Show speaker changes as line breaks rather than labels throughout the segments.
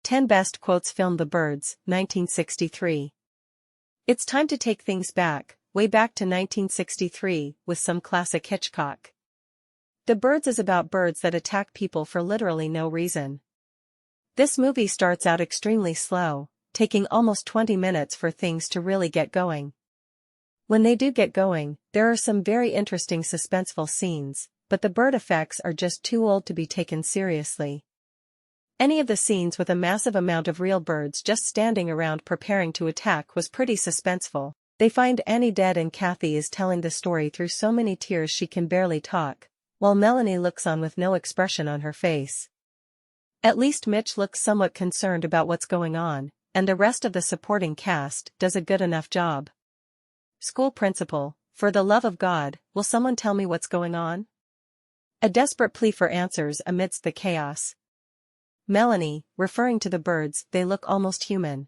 10 Best Quotes Film The Birds, 1963. It's time to take things back, way back to 1963, with some classic Hitchcock. The Birds is about birds that attack people for literally no reason. This movie starts out extremely slow, taking almost 20 minutes for things to really get going. When they do get going, there are some very interesting suspenseful scenes, but the bird effects are just too old to be taken seriously. Any of the scenes with a massive amount of real birds just standing around preparing to attack was pretty suspenseful. They find Annie dead and Kathy is telling the story through so many tears she can barely talk, while Melanie looks on with no expression on her face. At least Mitch looks somewhat concerned about what's going on, and the rest of the supporting cast does a good enough job. School principal, for the love of God, will someone tell me what's going on? A desperate plea for answers amidst the chaos. Melanie, referring to the birds, they look almost human.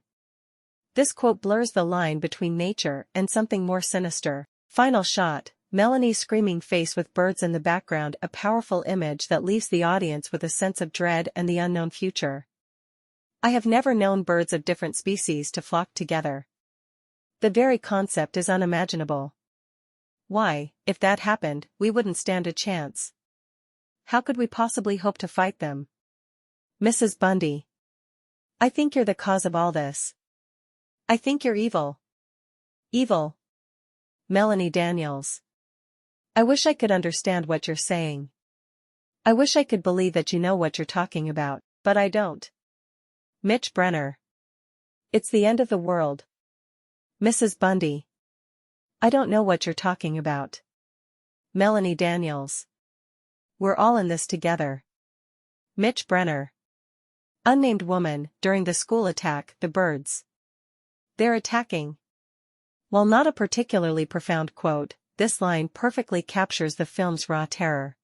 This quote blurs the line between nature and something more sinister. Final shot, Melanie's screaming face with birds in the background, a powerful image that leaves the audience with a sense of dread and the unknown future. I have never known birds of different species to flock together. The very concept is unimaginable. Why, if that happened, we wouldn't stand a chance. How could we possibly hope to fight them? Mrs. Bundy. I think you're the cause of all this. I think you're evil. Evil. Melanie Daniels. I wish I could understand what you're saying. I wish I could believe that you know what you're talking about, but I don't. Mitch Brenner. It's the end of the world. Mrs. Bundy. I don't know what you're talking about. Melanie Daniels. We're all in this together. Mitch Brenner. Unnamed woman, during the school attack, the birds. They're attacking. While not a particularly profound quote, this line perfectly captures the film's raw terror.